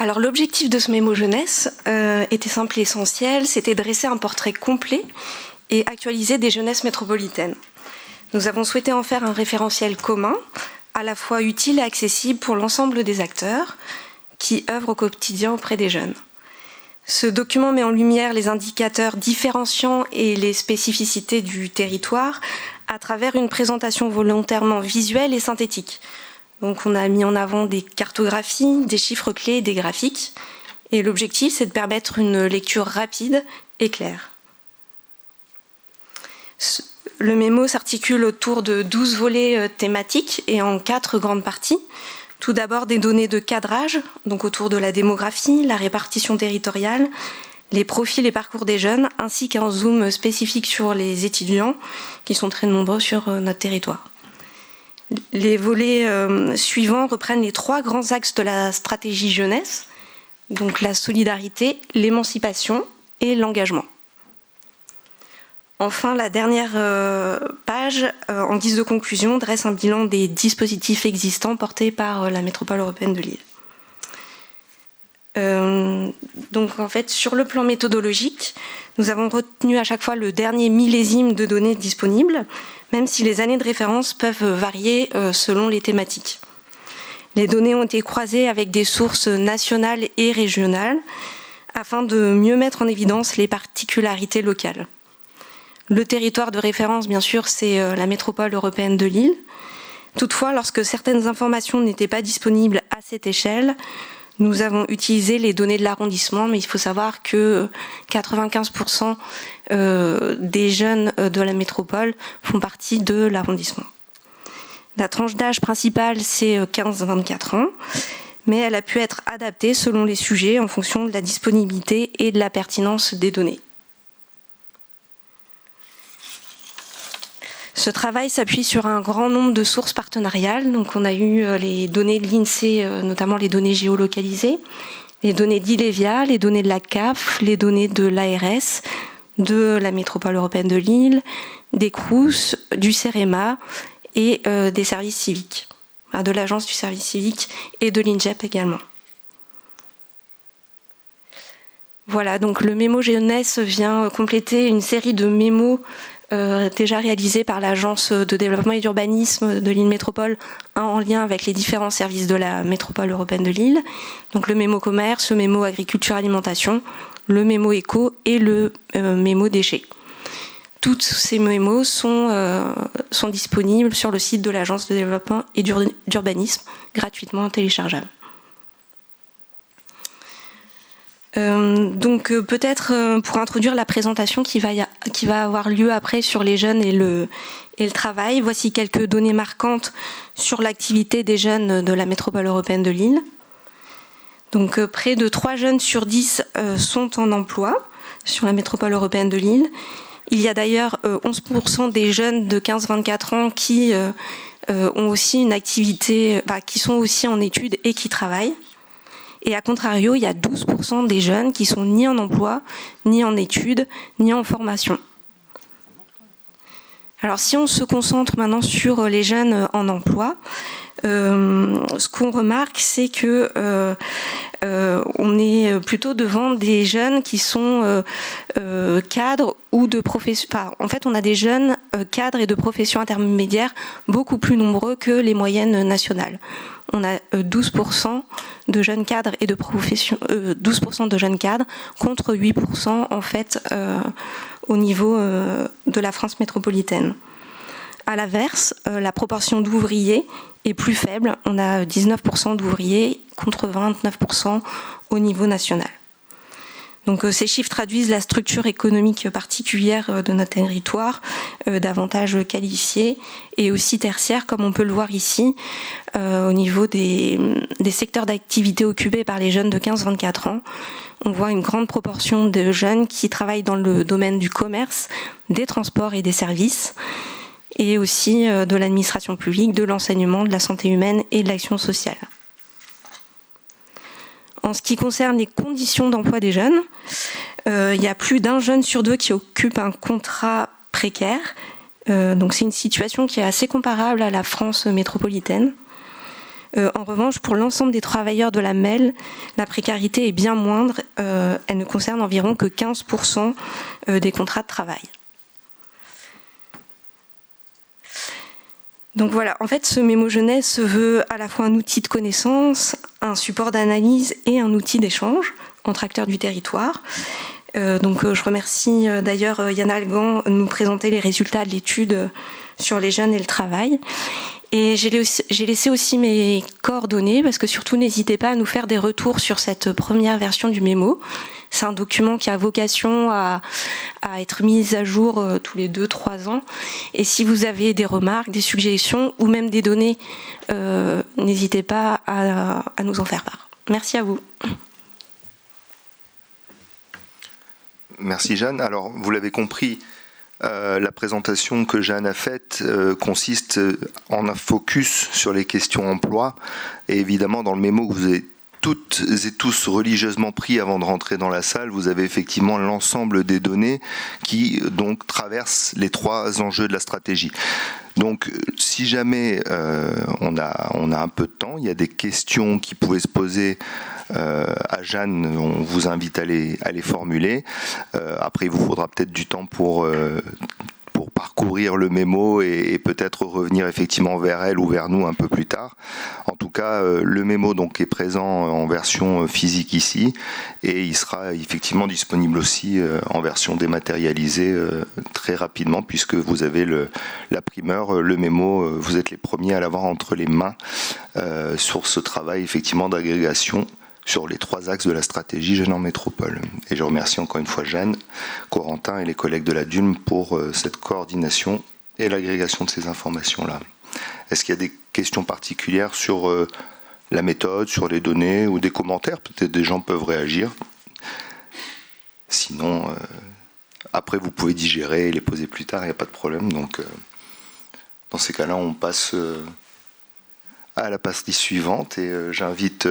Alors l'objectif de ce mémo jeunesse était simple et essentiel, c'était de dresser un portrait complet et actualisé des jeunesses métropolitaines. Nous avons souhaité en faire un référentiel commun, à la fois utile et accessible pour l'ensemble des acteurs qui œuvrent au quotidien auprès des jeunes. Ce document met en lumière les indicateurs différenciants et les spécificités du territoire à travers une présentation volontairement visuelle et synthétique. Donc on a mis en avant des cartographies, des chiffres clés et des graphiques. Et l'objectif, c'est de permettre une lecture rapide et claire. Le mémo s'articule autour de 12 volets thématiques et en 4 grandes parties. Tout d'abord des données de cadrage, donc autour de la démographie, la répartition territoriale, les profils et parcours des jeunes, ainsi qu'un zoom spécifique sur les étudiants, qui sont très nombreux sur notre territoire. Les volets suivants reprennent les 3 grands axes de la stratégie jeunesse, donc la solidarité, l'émancipation et l'engagement. Enfin, la dernière page, en guise de conclusion, dresse un bilan des dispositifs existants portés par la métropole européenne de Lille. Donc en fait, sur le plan méthodologique, nous avons retenu à chaque fois le dernier millésime de données disponibles, même si les années de référence peuvent varier selon les thématiques. Les données ont été croisées avec des sources nationales et régionales afin de mieux mettre en évidence les particularités locales. Le territoire de référence, bien sûr, c'est la métropole européenne de Lille. Toutefois, lorsque certaines informations n'étaient pas disponibles à cette échelle, nous avons utilisé les données de l'arrondissement, mais il faut savoir que 95% des jeunes de la métropole font partie de l'arrondissement. La tranche d'âge principale, c'est 15-24 ans, mais elle a pu être adaptée selon les sujets en fonction de la disponibilité et de la pertinence des données. Ce travail s'appuie sur un grand nombre de sources partenariales. Donc on a eu les données de l'INSEE, notamment les données géolocalisées, les données d'Ilevia, les données de la CAF, les données de l'ARS, de la métropole européenne de Lille, des CROUS, du CEREMA et des services civiques, de l'agence du service civique et de l'INJEP également. Voilà, donc le mémo jeunesse vient compléter une série de mémos déjà réalisé par l'Agence de développement et d'urbanisme de Lille Métropole en lien avec les différents services de la métropole européenne de Lille. Donc le mémo commerce, le mémo agriculture alimentation, le mémo éco et le mémo déchets. Toutes ces mémos sont disponibles sur le site de l'Agence de développement et d'urbanisme, gratuitement téléchargeables. Donc peut-être pour introduire la présentation qui va avoir lieu après sur les jeunes et le travail, voici quelques données marquantes sur l'activité des jeunes de la métropole européenne de Lille. Donc près de 3 jeunes sur 10 sont en emploi sur la métropole européenne de Lille. Il y a d'ailleurs 11% des jeunes de 15-24 ans qui ont aussi une activité, qui sont aussi en études et qui travaillent. Et à contrario, il y a 12% des jeunes qui sont ni en emploi, ni en études, ni en formation. Alors si on se concentre maintenant sur les jeunes en emploi, ce qu'on remarque, c'est que on est plutôt devant des jeunes qui sont cadres ou de profession. Enfin, en fait, on a des jeunes cadres et de professions intermédiaires beaucoup plus nombreux que les moyennes nationales. On a 12% de jeunes cadres et de professions, 12% de jeunes cadres contre 8% en fait au niveau de la France métropolitaine. À l'inverse, la proportion d'ouvriers est plus faible. On a 19% d'ouvriers contre 29% au niveau national. Donc ces chiffres traduisent la structure économique particulière de notre territoire, davantage qualifiée et aussi tertiaire, comme on peut le voir ici, au niveau des secteurs d'activité occupés par les jeunes de 15-24 ans. On voit une grande proportion de jeunes qui travaillent dans le domaine du commerce, des transports et des services, et aussi de l'administration publique, de l'enseignement, de la santé humaine et de l'action sociale. En ce qui concerne les conditions d'emploi des jeunes, il y a plus d'un jeune sur 2 qui occupe un contrat précaire. Donc c'est une situation qui est assez comparable à la France métropolitaine. En revanche, pour l'ensemble des travailleurs de la MEL, la précarité est bien moindre. Elle ne concerne environ que 15% des contrats de travail. Donc voilà, en fait, ce mémo jeunesse se veut à la fois un outil de connaissance, un support d'analyse et un outil d'échange entre acteurs du territoire. Je remercie d'ailleurs Yann Algan de nous présenter les résultats de l'étude sur les jeunes et le travail. Et j'ai laissé aussi mes coordonnées, parce que surtout n'hésitez pas à nous faire des retours sur cette première version du mémo. C'est un document qui a vocation à être mis à jour tous les 2-3 ans. Et si vous avez des remarques, des suggestions ou même des données, n'hésitez pas à nous en faire part. Merci à vous. Merci Jeanne. Alors, vous l'avez compris, la présentation que Jeanne a faite consiste en un focus sur les questions emploi. Et évidemment, dans le mémo que vous avez toutes et tous religieusement pris avant de rentrer dans la salle, vous avez effectivement l'ensemble des données qui donc traversent les 3 enjeux de la stratégie. Donc, si jamais on a un peu de temps, il y a des questions qui pouvaient se poser à Jeanne, on vous invite à les formuler. Après, il vous faudra peut-être du temps pour parcourir le mémo et peut-être revenir effectivement vers elle ou vers nous un peu plus tard. En tout cas, le mémo donc est présent en version physique ici et il sera effectivement disponible aussi en version dématérialisée très rapidement, puisque vous avez la primeur, le mémo, vous êtes les premiers à l'avoir entre les mains sur ce travail effectivement d'agrégation sur les 3 axes de la stratégie Jeunes en Métropole. Et je remercie encore une fois Jeanne, Corentin et les collègues de la DULM pour cette coordination et l'agrégation de ces informations-là. Est-ce qu'il y a des questions particulières sur la méthode, sur les données ou des commentaires? Peut-être des gens peuvent réagir. Sinon, après vous pouvez digérer et les poser plus tard, il n'y a pas de problème. Donc, dans ces cas-là, on passe à la partie suivante et j'invite